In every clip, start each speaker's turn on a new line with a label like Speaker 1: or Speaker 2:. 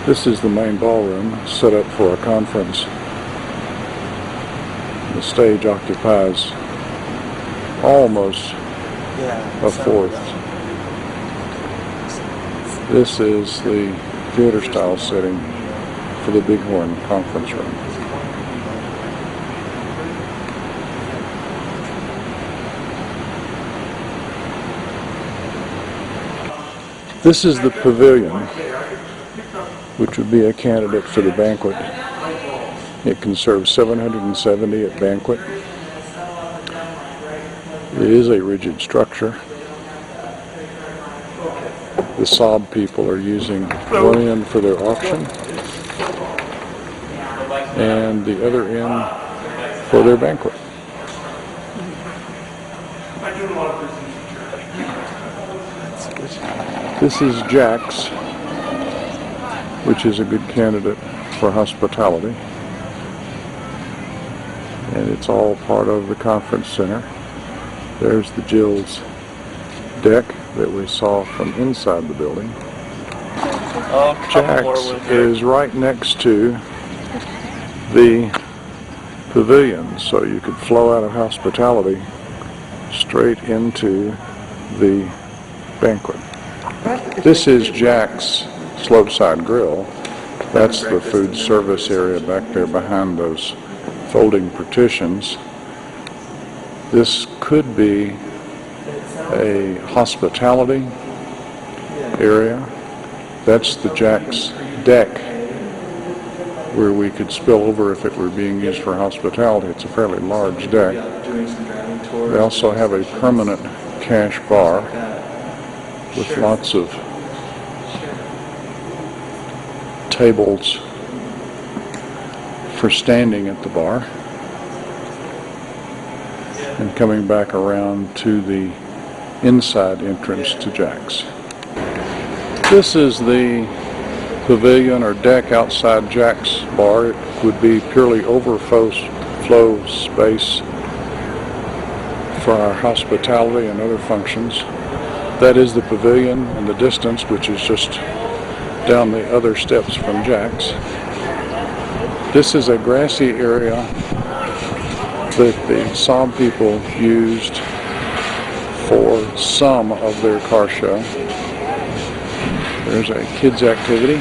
Speaker 1: This is the main ballroom set up for a conference. The stage occupies almost a fourth. This is the theater style setting for the Bighorn conference room. This is the pavilion, which would be a candidate for the banquet. It can serve 770 at banquet. It is a rigid structure. The Saab people are using one end for their auction and the other end for their banquet. This is Ch3a, which is a good candidate for hospitality. And it's all part of the conference center. There's the Jill's deck that we saw from inside the building. Ch3a is right next to the pavilion, so you could flow out of hospitality straight into the banquet. This is Ch3a's slopeside grill. That's the food service area back there behind those folding partitions. This could be a hospitality area. That's the Ch3a's deck where we could spill over if it were being used for hospitality. It's a fairly large deck. They also have a permanent cash bar with lots of tables for standing at the bar. And coming back around to the inside entrance to Ch3a's. This is the pavilion or deck outside Ch3a's bar. It would be purely overflow space for our hospitality and other functions. That is the pavilion in the distance, which is just down the other steps from Ch3a's. This is a grassy area that the Saab people used for some of their car show. There's a kids activity.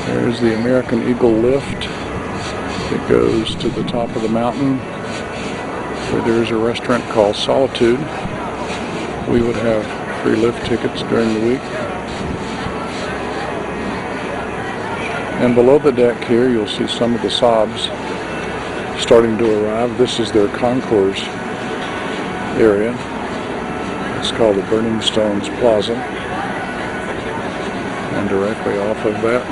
Speaker 1: There's the American Eagle lift that goes to the top of the mountain, where there's a restaurant called Solitude. We would have free lift tickets during the week. And below the deck here, you'll see some of the Saabs starting to arrive. This is their concourse area. It's called the Burning Stones Plaza. And directly off of that,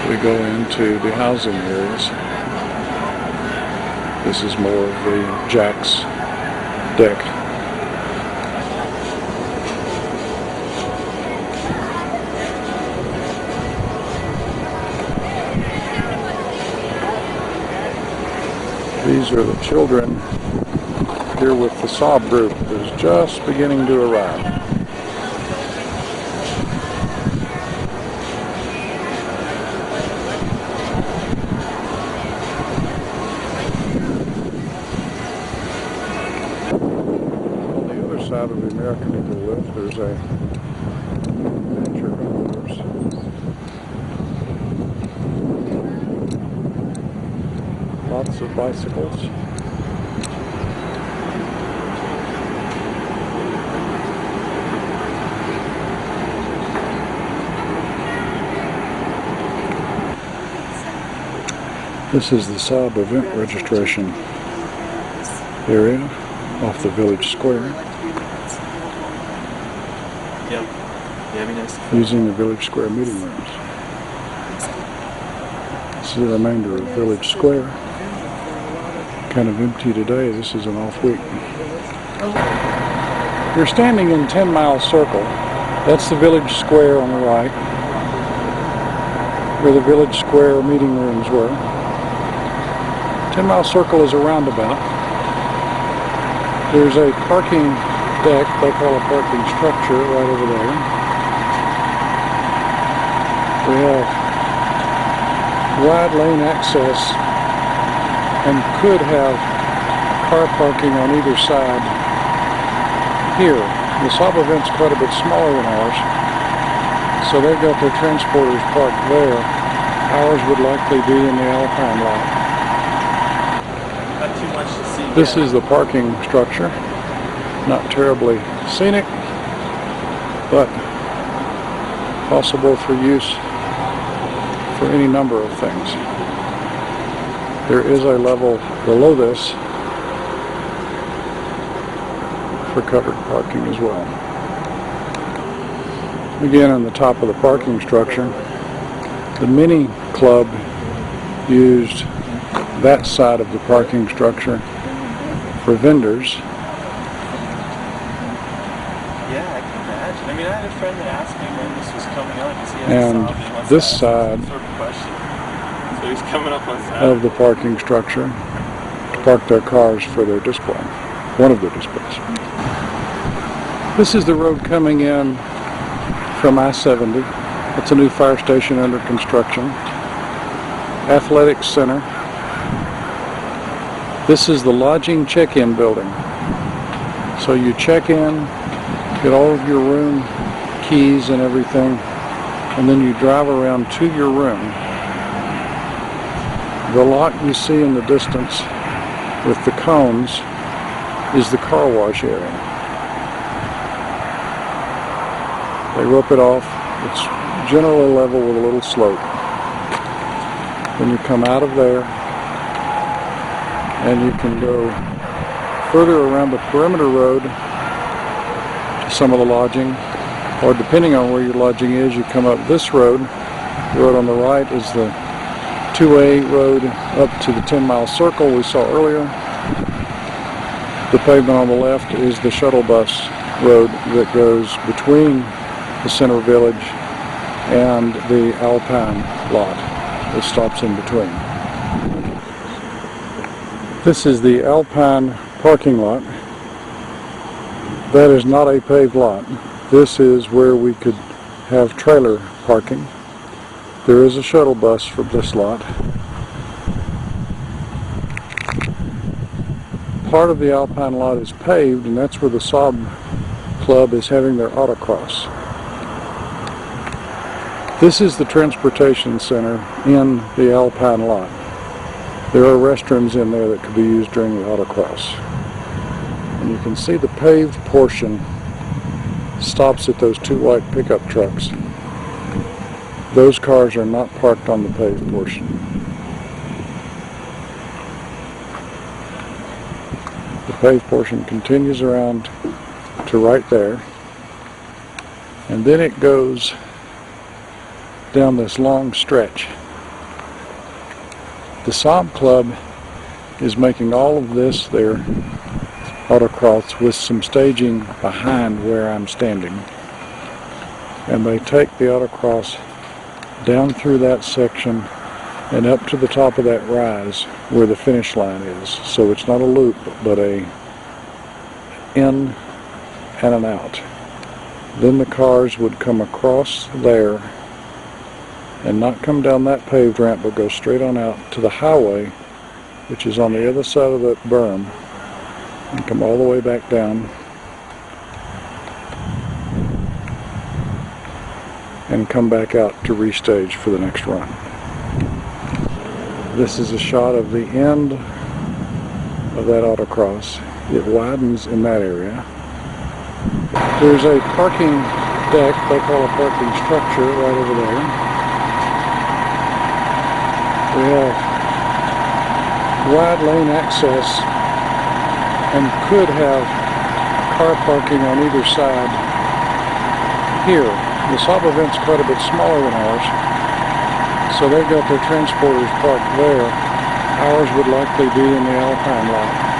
Speaker 1: we go into the housing areas. This is more of the Ch3a's deck. These are the children here with the Saab group that is just beginning to arrive. Out of the American Eagle lift, there's a miniature golf course. Lots of bicycles. This is the Saab event registration area off the village square. Using the village square meeting rooms. This is the remainder of village square. Kind of empty today. This is an off week. You're standing in 10 Mile Circle. That's the village square on the right, where the village square meeting rooms were. 10 Mile Circle is a roundabout. There's a parking deck, they call a parking structure, right over there. wide lane access and could have car parking on either side here. The Ch3a event's quite a bit smaller than ours, so they've got their transporters parked there. Ours would likely be in the Alpine lot.
Speaker 2: Not too much to see.
Speaker 1: This is the parking structure. Not terribly scenic, but possible for use for any number of things. There is a level below this for covered parking as well. Again, on the top of the parking structure, the mini club used that side of the parking structure for vendors.
Speaker 2: Yeah, I can imagine. I mean, I had a friend that asked me when this was coming on because he had
Speaker 1: And this side
Speaker 2: sort of question. So he's coming up on Saturday.
Speaker 1: of the parking structure to park their cars for their display, one of their displays. This is the road coming in from I-70. It's a new fire station under construction. Athletics Center. This is the lodging check-in building. So you check in, get all of your room keys and everything, and then you drive around to your room. The lot you see in the distance with the cones is the car wash area. They rope it off. It's generally level with a little slope. Then you come out of there and you can go further around the perimeter road to some of the lodging, or depending on where your lodging is, you come up this road. The road on the right is the Ch3a road up to the 10-mile circle we saw earlier. The pavement on the left is the shuttle bus road that goes between the center village and the Alpine lot. It stops in between. This is the Alpine parking lot. That is not a paved lot. This is where we could have trailer parking. There is a shuttle bus from this lot. Part of the Alpine lot is paved, and that's where the Ch3a Club is having their autocross. This is the transportation center in the Alpine lot. There are restrooms in there that could be used during the autocross. And you can see the paved portion stops at those two white pickup trucks. Those cars are not parked on the paved portion. The paved portion continues around to right there, and then it goes down this long stretch. The Ch3a Club is making all of this their autocross with some staging behind where I'm standing. And they take the autocross down through that section and up to the top of that rise where the finish line is. So it's not a loop, but a in and an out. Then the cars would come across there and not come down that paved ramp, but go straight on out to the highway, which is on the other side of that berm, and come all the way back down and come back out to restage for the next run. This is a shot of the end of that autocross. It widens in that area. There's a parking deck, they call a parking structure, right over there. We have wide lane access and could have car parking on either side here. The Ch3a event's quite a bit smaller than ours, so they've got their transporters parked there. Ours would likely be in the Alpine lot.